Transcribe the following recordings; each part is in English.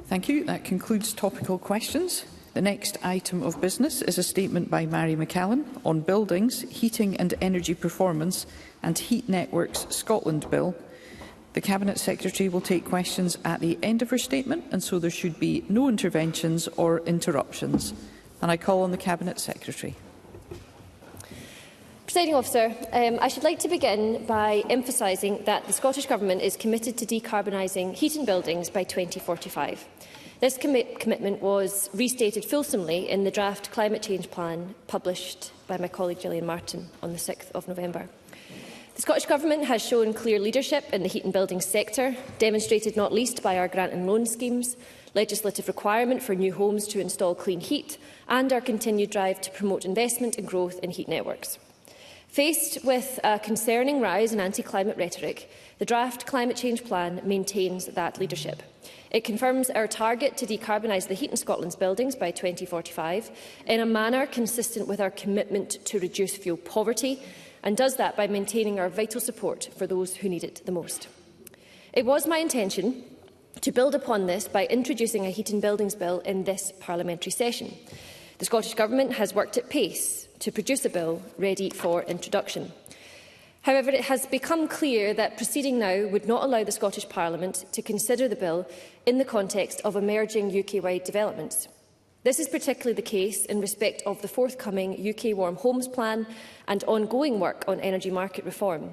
Thank you. That concludes topical questions. The next item of business is a statement by Mary McCallan on Buildings, Heating and Energy Performance and Heat Networks Scotland Bill. The Cabinet Secretary will take questions at the end of her statement, and so there should be no interventions or interruptions. And I call on the Cabinet Secretary. Presiding Officer, I should like to begin by emphasising that the Scottish Government is committed to decarbonising heating buildings by 2045. This commitment was restated fulsomely in the draft climate change plan published by my colleague Gillian Martin on the 6th of November. The Scottish Government has shown clear leadership in the heat and building sector, demonstrated not least by our grant and loan schemes, legislative requirement for new homes to install clean heat, and our continued drive to promote investment and growth in heat networks. Faced with a concerning rise in anti-climate rhetoric, the draft climate change plan maintains that leadership. It confirms our target to decarbonise the heat in Scotland's buildings by 2045 in a manner consistent with our commitment to reduce fuel poverty, and does that by maintaining our vital support for those who need it the most. It was my intention to build upon this by introducing a heat and buildings bill in this parliamentary session. The Scottish Government has worked at pace to produce a bill ready for introduction. However, it has become clear that proceeding now would not allow the Scottish Parliament to consider the bill in the context of emerging UK-wide developments. This is particularly the case in respect of the forthcoming UK Warm Homes Plan and ongoing work on energy market reform.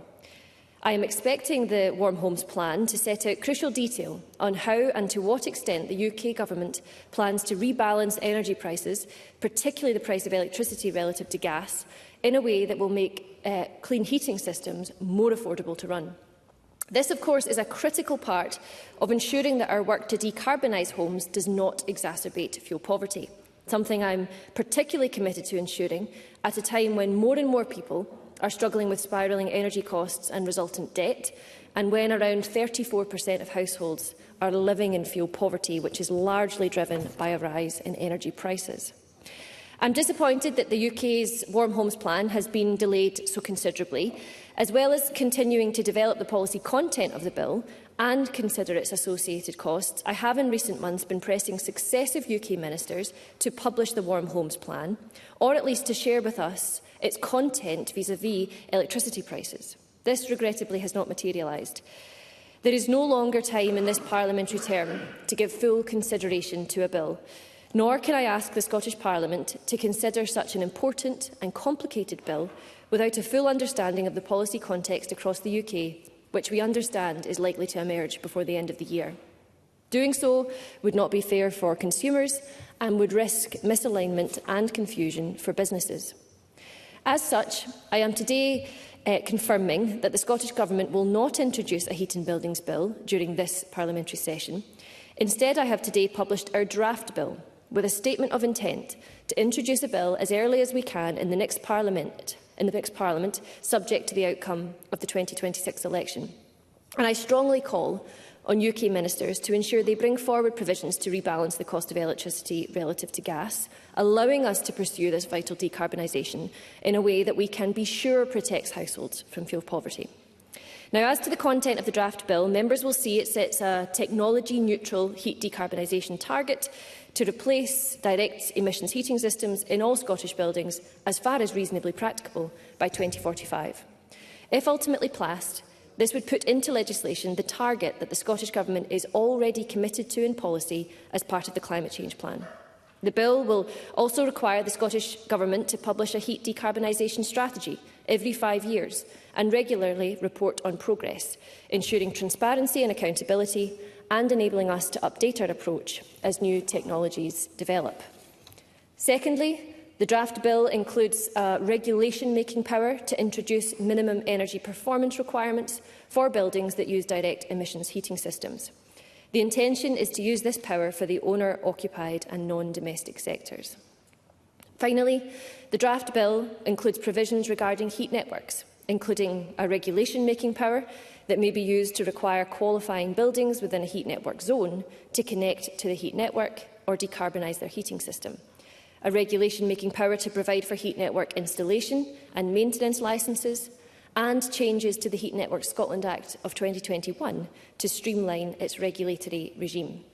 I am expecting the Warm Homes Plan to set out crucial detail on how and to what extent the UK Government plans to rebalance energy prices, particularly the price of electricity relative to gas, in a way that will make clean heating systems more affordable to run. This, of course, is a critical part of ensuring that our work to decarbonise homes does not exacerbate fuel poverty, something I am particularly committed to ensuring at a time when more and more people are struggling with spiralling energy costs and resultant debt, and when around 34% of households are living in fuel poverty, which is largely driven by a rise in energy prices. I'm disappointed that the UK's Warm Homes Plan has been delayed so considerably, as well as continuing to develop the policy content of the bill and consider its associated costs. I have in recent months been pressing successive UK ministers to publish the Warm Homes Plan, or at least to share with us its content vis-à-vis electricity prices. This, regrettably, has not materialised. There is no longer time in this parliamentary term to give full consideration to a bill, nor can I ask the Scottish Parliament to consider such an important and complicated bill without a full understanding of the policy context across the UK, which we understand is likely to emerge before the end of the year. Doing so would not be fair for consumers and would risk misalignment and confusion for businesses. As such, I am today confirming that the Scottish Government will not introduce a heat and buildings bill during this parliamentary session. Instead, I have today published our draft bill with a statement of intent to introduce a bill as early as we can in the next Parliament, subject to the outcome of the 2026 election. And I strongly call on UK ministers to ensure they bring forward provisions to rebalance the cost of electricity relative to gas, allowing us to pursue this vital decarbonisation in a way that we can be sure protects households from fuel poverty. Now, as to the content of the draft bill, members will see it sets a technology-neutral heat decarbonisation target to replace direct emissions heating systems in all Scottish buildings as far as reasonably practicable by 2045. If ultimately passed, this would put into legislation the target that the Scottish Government is already committed to in policy as part of the climate change plan. The bill will also require the Scottish Government to publish a heat decarbonisation strategy every 5 years and regularly report on progress, ensuring transparency and accountability and enabling us to update our approach as new technologies develop. Secondly, the draft bill includes regulation-making power to introduce minimum energy performance requirements for buildings that use direct emissions heating systems. The intention is to use this power for the owner-occupied and non-domestic sectors. Finally, the draft bill includes provisions regarding heat networks, including a regulation-making power that may be used to require qualifying buildings within a heat network zone to connect to the heat network or decarbonise their heating system. A regulation-making power to provide for heat network installation and maintenance licences, and changes to the Heat Network Scotland Act of 2021 to streamline its regulatory regime.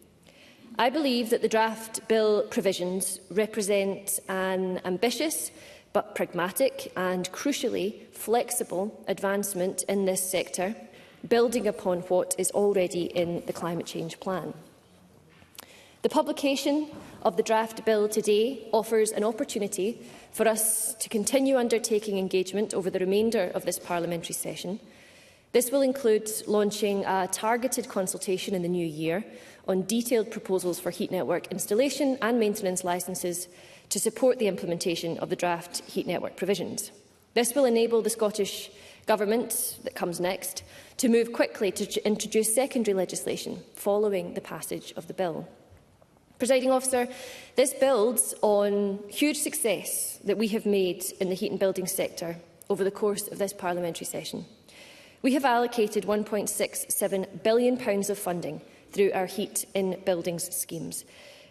I believe that the draft bill provisions represent an ambitious but pragmatic and, crucially, flexible advancement in this sector, building upon what is already in the climate change plan. The publication of the draft bill today offers an opportunity for us to continue undertaking engagement over the remainder of this parliamentary session. This will include launching a targeted consultation in the new year on detailed proposals for heat network installation and maintenance licences to support the implementation of the draft heat network provisions. This will enable the Scottish Government, that comes next, to move quickly to introduce secondary legislation following the passage of the bill. Presiding Officer, this builds on huge success that we have made in the heat and building sector over the course of this parliamentary session. We have allocated £1.67 billion of funding through our heat in buildings schemes,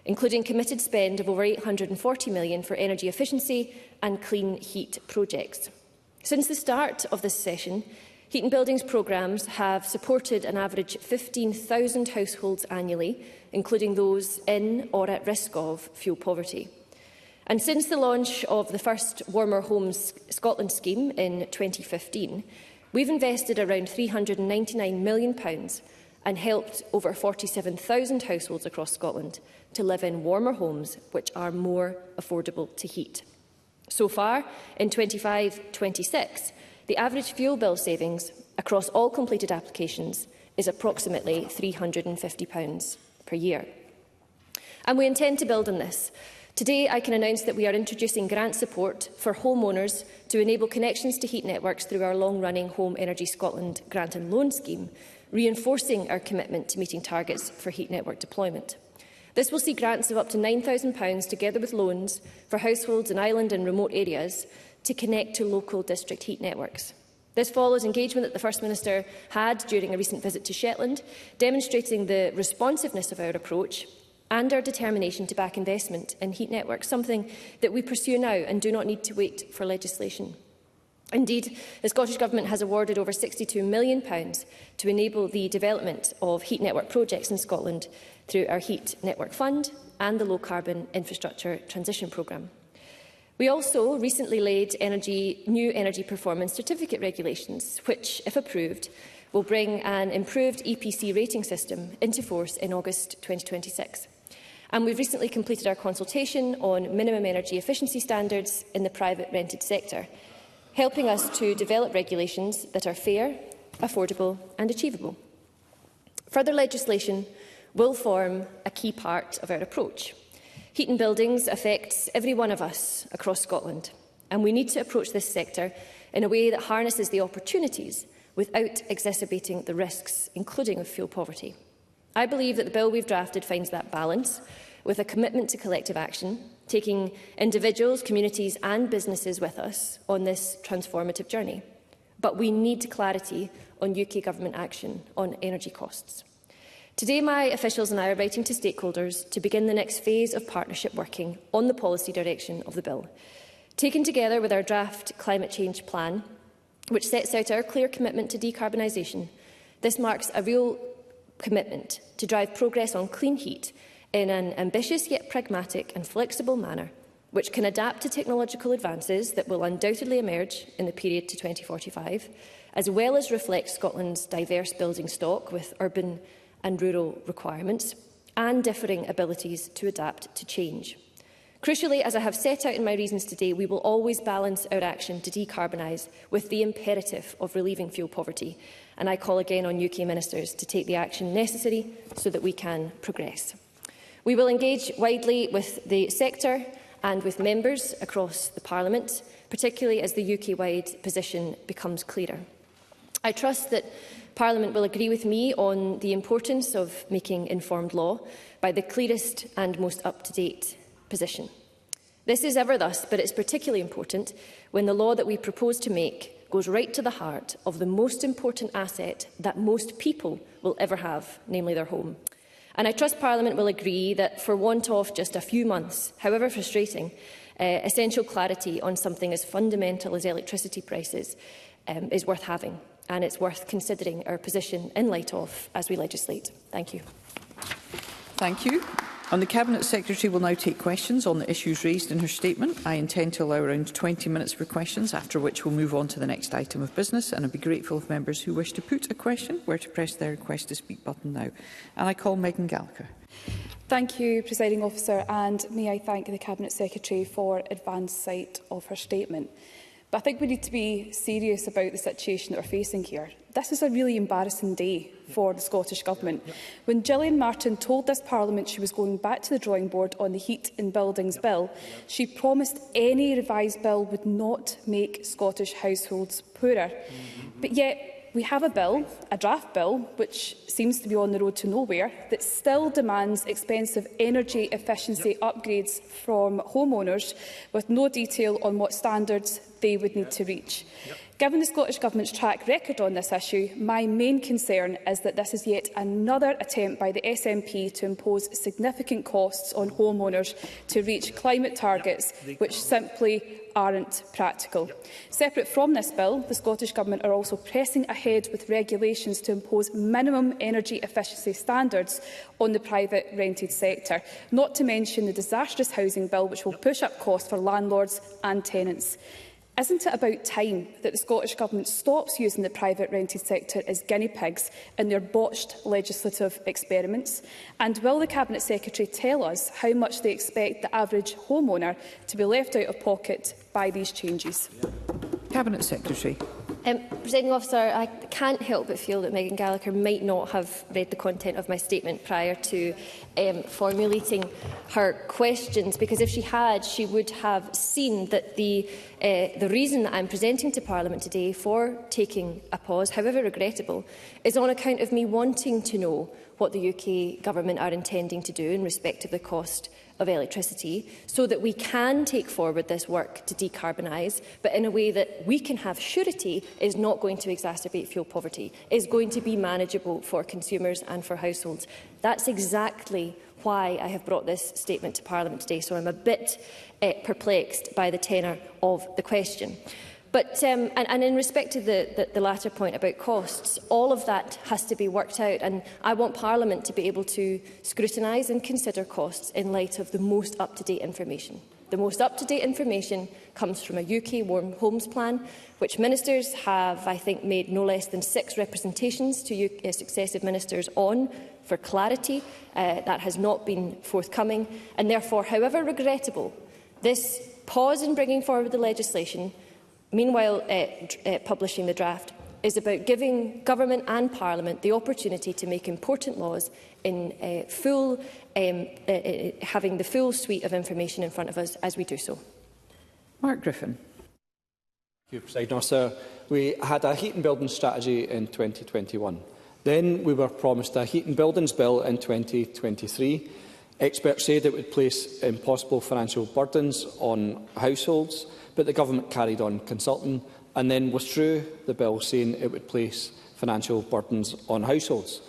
including committed spend of over £840 million for energy efficiency and clean heat projects. Since the start of this session, heat and buildings programmes have supported an average 15,000 households annually, including those in or at risk of fuel poverty. And since the launch of the first Warmer Homes Scotland scheme in 2015, we've invested around £399 million and helped over 47,000 households across Scotland to live in warmer homes which are more affordable to heat. So far, in 25-26, the average fuel bill savings across all completed applications is approximately £350 per year. And we intend to build on this. Today, I can announce that we are introducing grant support for homeowners to enable connections to heat networks through our long-running Home Energy Scotland grant and loan scheme, reinforcing our commitment to meeting targets for heat network deployment. This will see grants of up to £9,000 together with loans for households in island and remote areas to connect to local district heat networks. This follows engagement that the First Minister had during a recent visit to Shetland, demonstrating the responsiveness of our approach and our determination to back investment in heat networks, something that we pursue now and do not need to wait for legislation. Indeed, the Scottish Government has awarded over £62 million to enable the development of heat network projects in Scotland through our Heat Network Fund and the Low Carbon Infrastructure Transition Programme. We also recently laid new energy performance certificate regulations, which, if approved, will bring an improved EPC rating system into force in August 2026. And we've recently completed our consultation on minimum energy efficiency standards in the private rented sector, helping us to develop regulations that are fair, affordable and achievable. Further legislation will form a key part of our approach. Heat and buildings affects every one of us across Scotland, and we need to approach this sector in a way that harnesses the opportunities without exacerbating the risks, including of fuel poverty. I believe that the bill we've drafted finds that balance, with a commitment to collective action, taking individuals, communities and businesses with us on this transformative journey. But we need clarity on UK Government action on energy costs. Today, my officials and I are writing to stakeholders to begin the next phase of partnership working on the policy direction of the bill. Taken together with our draft climate change plan, which sets out our clear commitment to decarbonisation, this marks a real commitment to drive progress on clean heat in an ambitious yet pragmatic and flexible manner, which can adapt to technological advances that will undoubtedly emerge in the period to 2045, as well as reflect Scotland's diverse building stock with urban and rural requirements and differing abilities to adapt to change. Crucially, as I have set out in my reasons today, we will always balance our action to decarbonise with the imperative of relieving fuel poverty, and I call again on UK ministers to take the action necessary so that we can progress. We will engage widely with the sector and with members across the Parliament, particularly as the UK-wide position becomes clearer. I trust that Parliament will agree with me on the importance of making informed law by the clearest and most up-to-date position. This is ever thus, but it's particularly important when the law that we propose to make goes right to the heart of the most important asset that most people will ever have, namely their home. And I trust Parliament will agree that, for want of just a few months, however frustrating, essential clarity on something as fundamental as electricity prices is worth having, and it's worth considering our position in light of as we legislate. Thank you. Thank you. The Cabinet Secretary will now take questions on the issues raised in her statement. I intend to allow around 20 minutes for questions, after which we'll move on to the next item of business, and I'd be grateful if members who wish to put a question were to press their request to speak button now. And I call Megan Gallagher. Thank you, Presiding Officer, and may I thank the Cabinet Secretary for advance sight of her statement. But I think we need to be serious about the situation that we're facing here. This is a really embarrassing day for the Scottish Government. When Gillian Martin told this Parliament she was going back to the drawing board on the Heat in Buildings Bill, she promised any revised bill would not make Scottish households poorer. But yet, we have a bill, a draft bill, which seems to be on the road to nowhere, that still demands expensive energy efficiency upgrades from homeowners with no detail on what standards they would need to reach. Given the Scottish Government's track record on this issue, my main concern is that this is yet another attempt by the SNP to impose significant costs on homeowners to reach climate targets which simply aren't practical. Separate from this bill, the Scottish Government are also pressing ahead with regulations to impose minimum energy efficiency standards on the private rented sector, not to mention the disastrous housing bill which will push up costs for landlords and tenants. Isn't it about time that the Scottish Government stops using the private rented sector as guinea pigs in their botched legislative experiments? And will the Cabinet Secretary tell us how much they expect the average homeowner to be left out of pocket by these changes? Cabinet Secretary. Presiding Officer, I can't help but feel that Megan Gallagher might not have read the content of my statement prior to formulating her questions, because if she had, she would have seen that the reason that I'm presenting to Parliament today for taking a pause, however regrettable, is on account of me wanting to know what the UK Government are intending to do in respect of the cost of electricity, so that we can take forward this work to decarbonise, but in a way that we can have surety is not going to exacerbate fuel poverty, is going to be manageable for consumers and for households. That's exactly why I have brought this statement to Parliament today, so I'm a bit perplexed by the tenor of the question. But, and in respect to the latter point about costs, all of that has to be worked out, and I want Parliament to be able to scrutinise and consider costs in light of the most up-to-date information. The most up-to-date information comes from a UK Warm Homes Plan, which ministers have, I think, made no less than 6 representations to successive ministers on for clarity. That has not been forthcoming, and therefore, however regrettable, this pause in bringing forward the legislation, meanwhile publishing the draft, is about giving Government and Parliament the opportunity to make important laws in having the full suite of information in front of us as we do so. Mark Griffin. Thank you, Presiding Officer. We had a heat and building strategy in 2021. Then we were promised a heat and buildings bill in 2023. Experts said it would place impossible financial burdens on households, but the Government carried on consulting and then withdrew the bill, saying it would place financial burdens on households.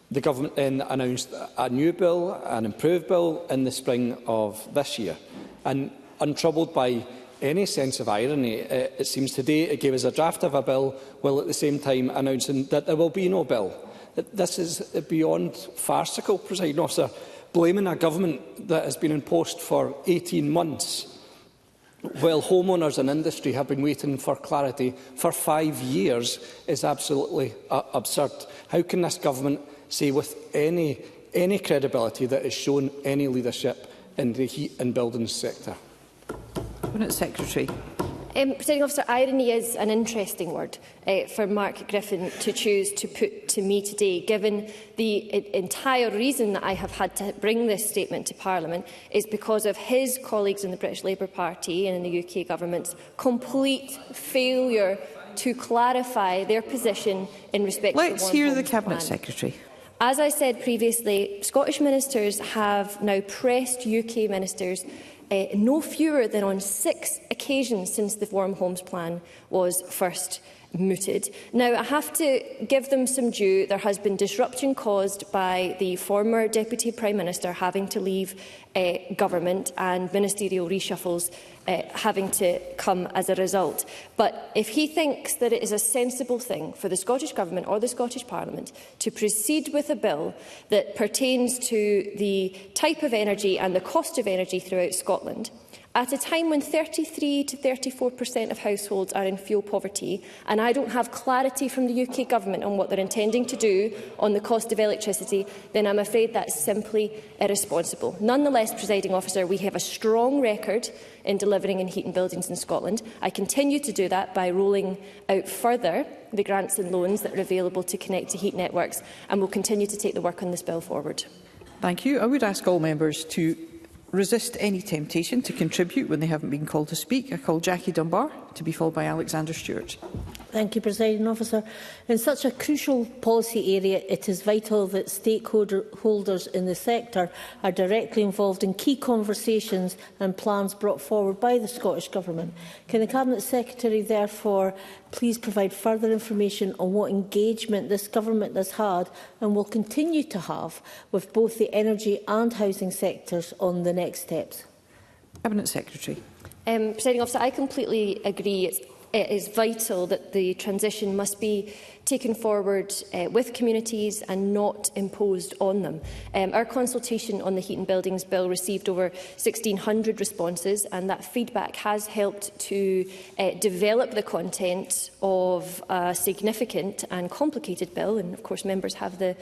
The Government then announced a new bill, an improved bill, in the spring of this year. And untroubled by any sense of irony, it seems today it gave us a draft of a bill, while at the same time announcing that there will be no bill. This is beyond farcical, Presiding Officer. Blaming a government that has been in post for 18 months, while homeowners and industry have been waiting for clarity for 5 years, is absolutely absurd. How can this government say with any credibility that has shown any leadership in the heat and buildings sector? Cabinet Secretary. Presiding Officer, irony is an interesting word for Mark Griffin to choose to put to me today, given the entire reason that I have had to bring this statement to Parliament is because of his colleagues in the British Labour Party and in the UK Government's complete failure to clarify their position in respect to the Warm Let's hear the Homes Cabinet Plan. Secretary. As I said previously, Scottish ministers have now pressed UK ministers no fewer than on 6 occasions since the Warm Homes Plan was first mooted. Now, I have to give them some due. There has been disruption caused by the former Deputy Prime Minister having to leave government and ministerial reshuffles having to come as a result. But if he thinks that it is a sensible thing for the Scottish Government or the Scottish Parliament to proceed with a bill that pertains to the type of energy and the cost of energy throughout Scotland, at a time when 33 to 34% of households are in fuel poverty, and I don't have clarity from the UK Government on what they're intending to do on the cost of electricity, then I'm afraid that's simply irresponsible. Nonetheless, Presiding Officer, we have a strong record in delivering in heat and buildings in Scotland. I continue to do that by rolling out further the grants and loans that are available to connect to heat networks, and will continue to take the work on this bill forward. Thank you. I would ask all members to resist any temptation to contribute when they haven't been called to speak. I call Jackie Dunbar, to be followed by Alexander Stewart. Thank you, Presiding Officer. In such a crucial policy area, it is vital that stakeholders in the sector are directly involved in key conversations and plans brought forward by the Scottish Government. Can the Cabinet Secretary therefore please provide further information on what engagement this Government has had and will continue to have with both the energy and housing sectors on the next steps? Cabinet Secretary. Presiding Officer, I completely agree. It is vital that the transition must be taken forward with communities and not imposed on them. Our consultation on the Heat and Buildings Bill received over 1,600 responses, and that feedback has helped to develop the content of a significant and complicated bill. And of course, members have the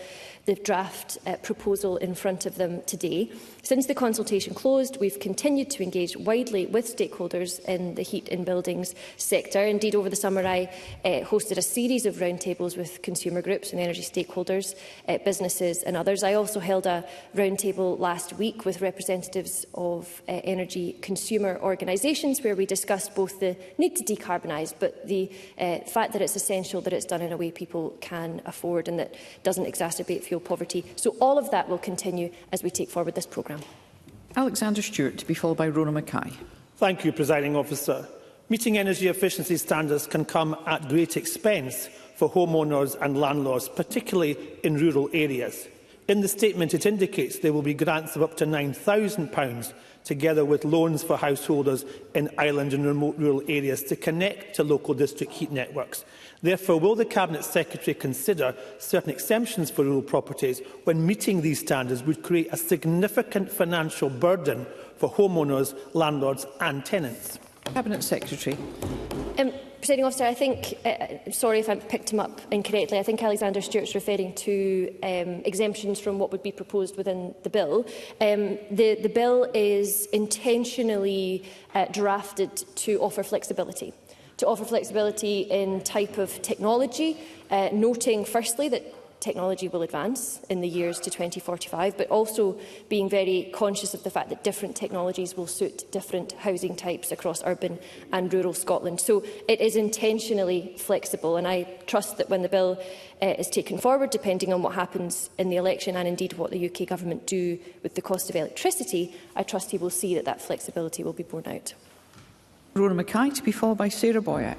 draft proposal in front of them today. Since the consultation closed, we've continued to engage widely with stakeholders in the heat and buildings sector. Indeed, over the summer, I hosted a series of roundtables with consumer groups and energy stakeholders, businesses and others. I also held a roundtable last week with representatives of energy consumer organisations, where we discussed both the need to decarbonise, but the fact that it's essential that it's done in a way people can afford and that doesn't exacerbate fuel poverty. So all of that will continue as we take forward this programme. Alexander Stewart, to be followed by Rona Mackay. Thank you, Presiding Officer. Meeting energy efficiency standards can come at great expense for homeowners and landlords, particularly in rural areas. In the statement, it indicates there will be grants of up to £9,000, together with loans for householders in island and remote rural areas to connect to local district heat networks. Therefore, will the Cabinet Secretary consider certain exemptions for rural properties when meeting these standards would create a significant financial burden for homeowners, landlords and tenants? Cabinet Secretary. Presiding Officer, I think, sorry if I picked him up incorrectly, I think Alexander Stewart's referring to exemptions from what would be proposed within the bill. The bill is intentionally drafted to offer flexibility. To offer flexibility in type of technology, noting firstly that technology will advance in the years to 2045, but also being very conscious of the fact that different technologies will suit different housing types across urban and rural Scotland. So it is intentionally flexible, and I trust that when the bill is taken forward, depending on what happens in the election and indeed what the UK Government do with the cost of electricity, I trust he will see that that flexibility will be borne out. Rona Mackay, to be followed by Sarah Boyack.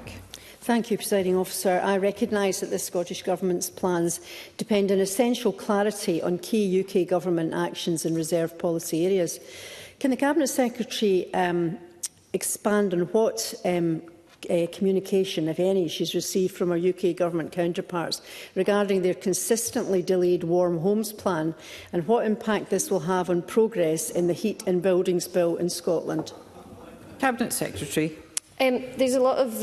Thank you, Presiding Officer. I recognise that the Scottish Government's plans depend on essential clarity on key UK Government actions in reserve policy areas. Can the Cabinet Secretary expand on what communication, if any, she's received from our UK Government counterparts regarding their consistently delayed Warm Homes Plan and what impact this will have on progress in the Heat and Buildings Bill in Scotland? Cabinet Secretary. There's a lot of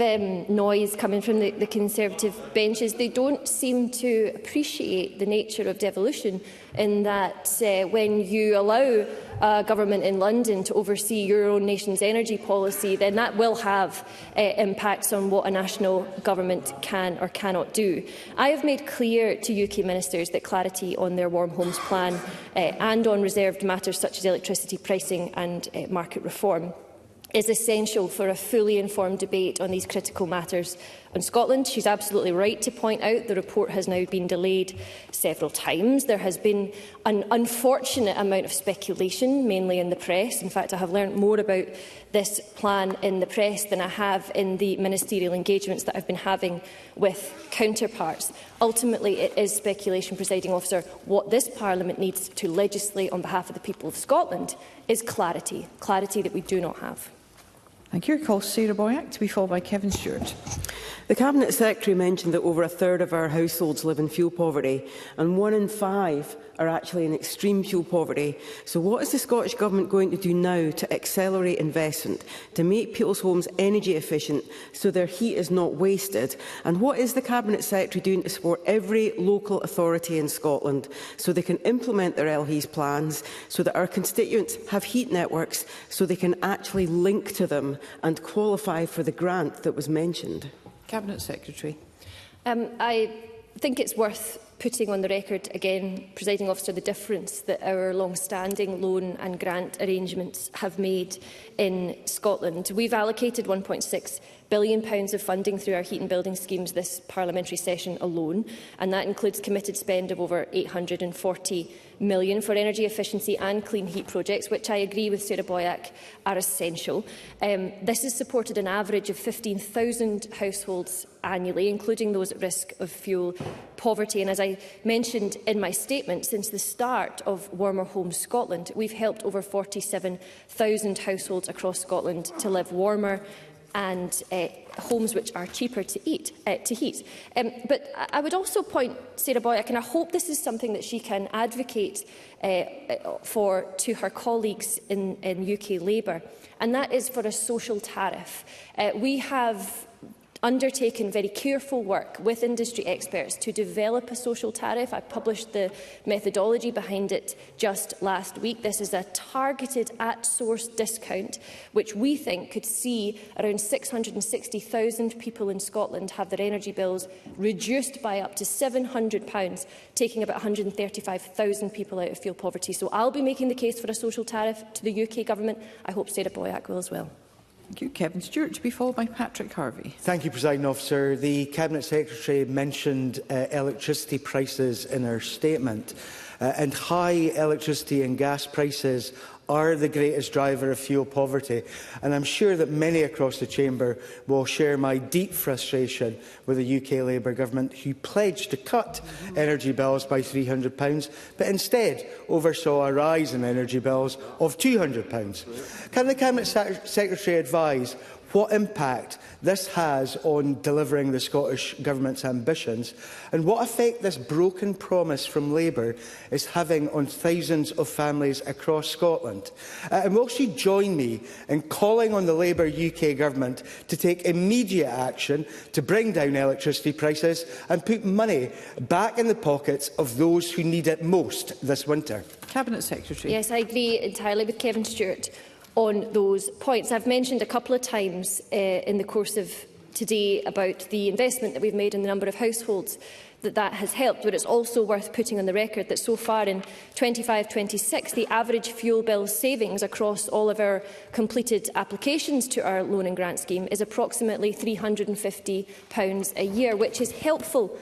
noise coming from the Conservative benches. They don't seem to appreciate the nature of devolution, in that when you allow a government in London to oversee your own nation's energy policy, then that will have impacts on what a national government can or cannot do. I have made clear to UK ministers that clarity on their Warm Homes Plan and on reserved matters such as electricity pricing and market reform is essential for a fully informed debate on these critical matters in Scotland. She's absolutely right to point out the report has now been delayed several times. There has been an unfortunate amount of speculation, mainly in the press. In fact, I have learned more about this plan in the press than I have in the ministerial engagements that I've been having with counterparts. Ultimately, it is speculation, Presiding Officer. What this Parliament needs to legislate on behalf of the people of Scotland is clarity, clarity that we do not have. Thank you. I call Sarah Boyack to be followed by Kevin Stewart. The Cabinet Secretary mentioned that over a third of our households live in fuel poverty, and 1 in 5 are actually in extreme fuel poverty. So what is the Scottish Government going to do now to accelerate investment, to make people's homes energy efficient so their heat is not wasted? And what is the Cabinet Secretary doing to support every local authority in Scotland so they can implement their LHE's plans, so that our constituents have heat networks, so they can actually link to them and qualify for the grant that was mentioned? Cabinet Secretary. I think it's worth putting on the record again, Presiding Officer, the difference that our long-standing loan and grant arrangements have made in Scotland. We've allocated £1.6 billion of funding through our heat and building schemes this parliamentary session alone, and that includes committed spend of over £840 million for energy efficiency and clean heat projects, which I agree with Sarah Boyack are essential. This has supported an average of 15,000 households annually, including those at risk of fuel poverty. And as I mentioned in my statement, since the start of Warmer Homes Scotland, we've helped over 47,000 households across Scotland to live warmer and homes which are cheaper to heat. But I would also point Sarah Boyack, and I hope this is something that she can advocate for to her colleagues in UK Labour, and that is for a social tariff. We have undertaken very careful work with industry experts to develop a social tariff. I published the methodology behind it just last week. This is a targeted at-source discount, which we think could see around 660,000 people in Scotland have their energy bills reduced by up to £700, taking about 135,000 people out of fuel poverty. So I'll be making the case for a social tariff to the UK Government. I hope Sarah Boyack will as well. Thank you. Kevin Stewart to be followed by Patrick Harvey. Thank you, Presiding Officer. The Cabinet Secretary mentioned electricity prices in her statement, and high electricity and gas prices are the greatest driver of fuel poverty, and I'm sure that many across the Chamber will share my deep frustration with the UK Labour Government, who pledged to cut energy bills by £300, but instead oversaw a rise in energy bills of £200. Can the Cabinet Secretary advise what impact this has on delivering the Scottish Government's ambitions, and what effect this broken promise from Labour is having on thousands of families across Scotland? And will she join me in calling on the Labour UK Government to take immediate action to bring down electricity prices and put money back in the pockets of those who need it most this winter? Cabinet Secretary. Yes, I agree entirely with Kevin Stewart on those points. I've mentioned a couple of times in the course of today about the investment that we've made in the number of households that has helped, but it's also worth putting on the record that so far in 25-26, the average fuel bill savings across all of our completed applications to our loan and grant scheme is approximately £350 a year, which is helpful,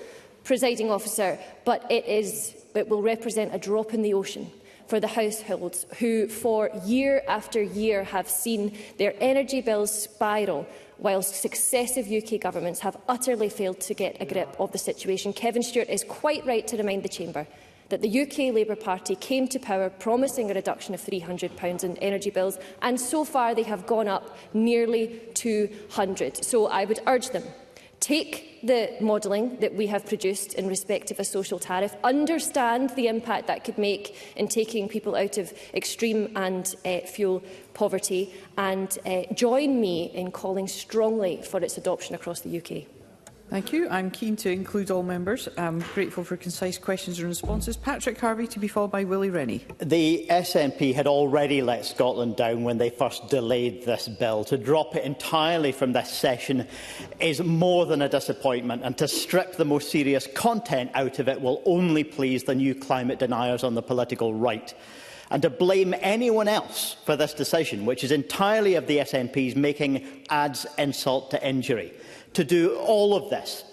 Presiding Officer, but it will represent a drop in the ocean for the households who, for year after year, have seen their energy bills spiral, whilst successive UK governments have utterly failed to get a grip of the situation. Kevin Stewart is quite right to remind the Chamber that the UK Labour Party came to power promising a reduction of £300 in energy bills, and so far they have gone up nearly £200. So I would urge them, take the modelling that we have produced in respect of a social tariff, understand the impact that could make in taking people out of extreme and fuel poverty, and join me in calling strongly for its adoption across the UK. Thank you. I'm keen to include all members. I'm grateful for concise questions and responses. Patrick Harvey to be followed by Willie Rennie. The SNP had already let Scotland down when they first delayed this bill. To drop it entirely from this session is more than a disappointment, and to strip the most serious content out of it will only please the new climate deniers on the political right. and to blame anyone else for this decision, which is entirely of the SNP's making, adds insult to injury. To do all of this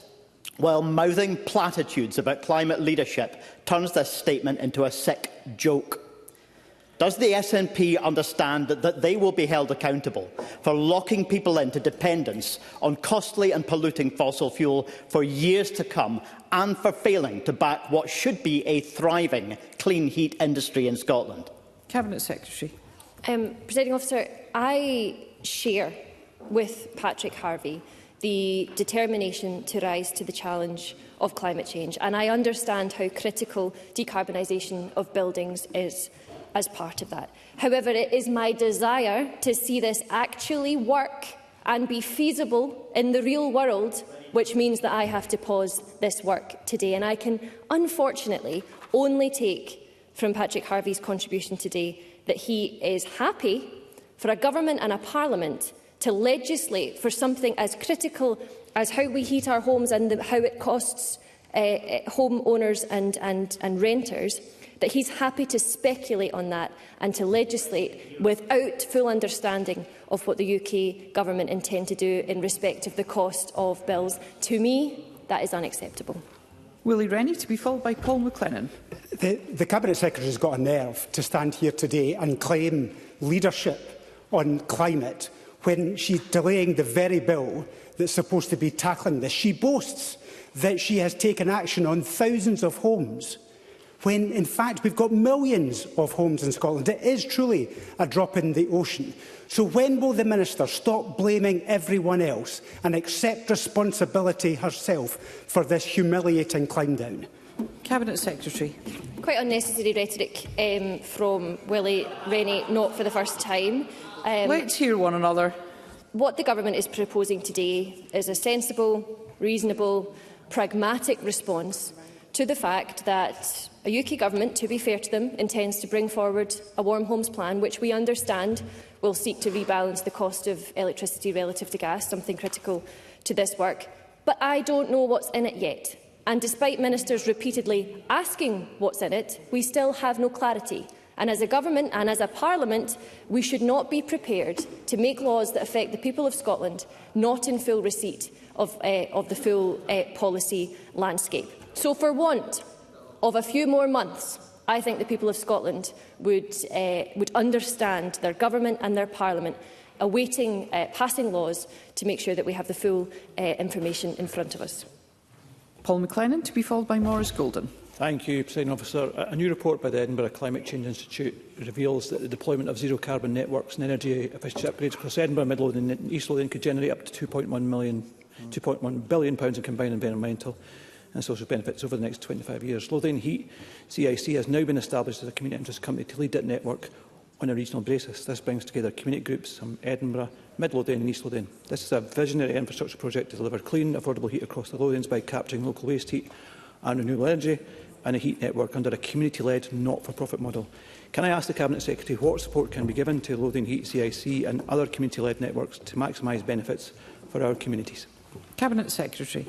while mouthing platitudes about climate leadership turns this statement into a sick joke. Does the SNP understand that they will be held accountable for locking people into dependence on costly and polluting fossil fuel for years to come, and for failing to back what should be a thriving clean heat industry in Scotland? Cabinet Secretary. Presiding Officer, I share with Patrick Harvie the determination to rise to the challenge of climate change, and I understand how critical decarbonisation of buildings is as part of that. However, it is my desire to see this actually work and be feasible in the real world, which means that I have to pause this work today. And I can, unfortunately, only take from Patrick Harvie's contribution today that he is happy for a government and a parliament to legislate for something as critical as how we heat our homes and how it costs homeowners and renters, that he's happy to speculate on that and to legislate without full understanding of what the UK government intend to do in respect of the cost of bills. To me, that is unacceptable. Willie Rennie, to be followed by Paul McLennan. The Cabinet Secretary has got a nerve to stand here today and claim leadership on climate when she's delaying the very bill that's supposed to be tackling this. She boasts that she has taken action on thousands of homes, when in fact we've got millions of homes in Scotland. It is truly a drop in the ocean. So when will the Minister stop blaming everyone else and accept responsibility herself for this humiliating climb down? Cabinet Secretary. Quite unnecessary rhetoric from Willie Rennie, not for the first time. Let's hear one another. What the Government is proposing today is a sensible, reasonable, pragmatic response to the fact that a UK Government, to be fair to them, intends to bring forward a Warm Homes Plan, which we understand will seek to rebalance the cost of electricity relative to gas, something critical to this work. But I don't know what's in it yet. And despite ministers repeatedly asking what's in it, we still have no clarity. And as a government and as a parliament, we should not be prepared to make laws that affect the people of Scotland not in full receipt of the full policy landscape. So for want of a few more months, I think the people of Scotland would understand their government and their parliament awaiting passing laws to make sure that we have the full information in front of us. Paul McLennan, to be followed by Maurice Golden. Thank you, Presiding Officer. A new report by the Edinburgh Climate Change Institute reveals that the deployment of zero-carbon networks and energy efficiency upgrades across Edinburgh, Mid Lothian and East Lothian could generate up to £2.1 billion in combined environmental and social benefits over the next 25 years. Lothian Heat CIC has now been established as a community interest company to lead that network on a regional basis. This brings together community groups from Edinburgh, Mid Lothian and East Lothian. This is a visionary infrastructure project to deliver clean, affordable heat across the Lothians by capturing local waste heat and renewable energy, and a heat network under a community-led, not-for-profit model. Can I ask the Cabinet Secretary what support can be given to Lothian Heat CIC and other community-led networks to maximise benefits for our communities? Cabinet Secretary.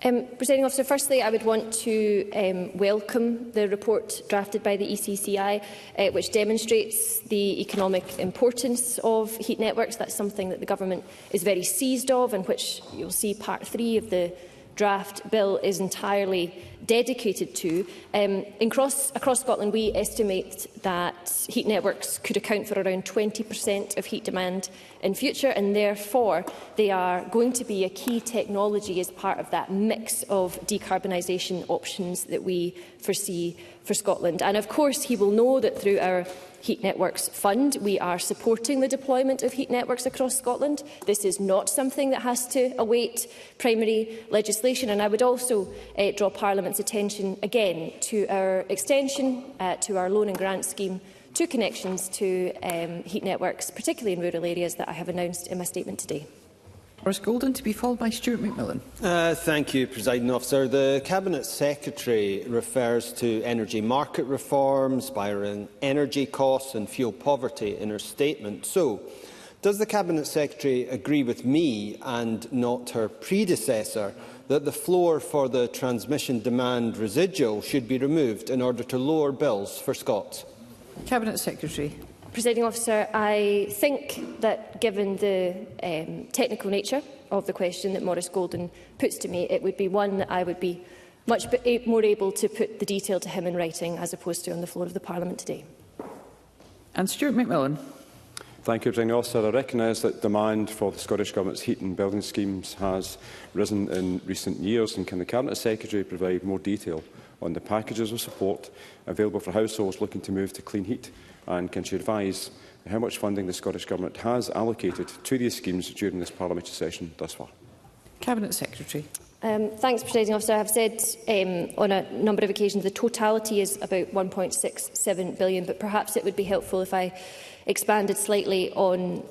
Presiding Officer, firstly, I would want to welcome the report drafted by the ECCI, which demonstrates the economic importance of heat networks. That's something that the Government is very seized of, and which you'll see Part 3 of the draft bill is entirely dedicated to. Across Scotland, we estimate that heat networks could account for around 20% of heat demand in future, and therefore they are going to be a key technology as part of that mix of decarbonisation options that we foresee for Scotland. And of course, he will know that through our Heat Networks Fund, we are supporting the deployment of heat networks across Scotland. This is not something that has to await primary legislation. And I would also draw Parliament's attention again to our extension to our loan and grant scheme to connections to heat networks, particularly in rural areas, that I have announced in my statement today. Maurice Golden, to be followed by Stuart McMillan. Thank you, Presiding Officer. The Cabinet Secretary refers to energy market reform, spiralling energy costs and fuel poverty in her statement. So, does the Cabinet Secretary agree with me and not her predecessor that the floor for the transmission demand residual should be removed in order to lower bills for Scots? Cabinet Secretary. Presiding Officer, I think that given the technical nature of the question that Maurice Golden puts to me, it would be one that I would be much more able to put the detail to him in writing as opposed to on the floor of the Parliament today. And Stuart McMillan. Thank you, Presiding Officer. I recognise that demand for the Scottish Government's heat and building schemes has risen in recent years, and can the Cabinet Secretary provide more detail on the packages of support available for households looking to move to clean heat, and can she advise how much funding the Scottish Government has allocated to these schemes during this parliamentary session thus far? Cabinet Secretary. Thanks, Presiding Officer. I have said on a number of occasions the totality is about £1.67 billion, but perhaps it would be helpful if I expanded slightly on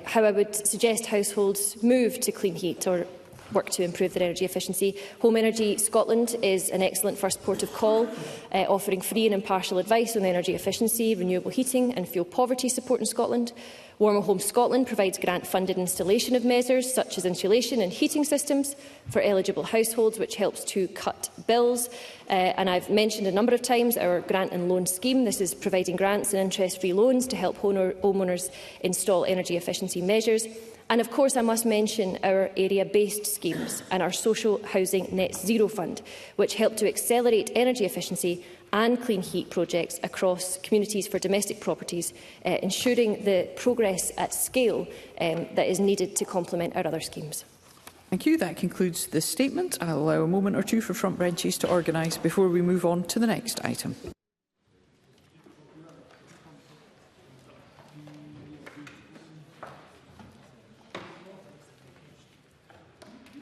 how I would suggest households move to clean heat or work to improve their energy efficiency. Home Energy Scotland is an excellent first port of call, offering free and impartial advice on energy efficiency, renewable heating and fuel poverty support in Scotland. Warmer Home Scotland provides grant-funded installation of measures such as insulation and heating systems for eligible households, which helps to cut bills. And I've mentioned a number of times our grant and loan scheme. This is providing grants and interest-free loans to help homeowners install energy efficiency measures. And of course, I must mention our area-based schemes and our social housing net zero fund, which help to accelerate energy efficiency and clean heat projects across communities for domestic properties, ensuring the progress at scale that is needed to complement our other schemes. Thank you. That concludes this statement. I'll allow a moment or two for front benches to organise before we move on to the next item.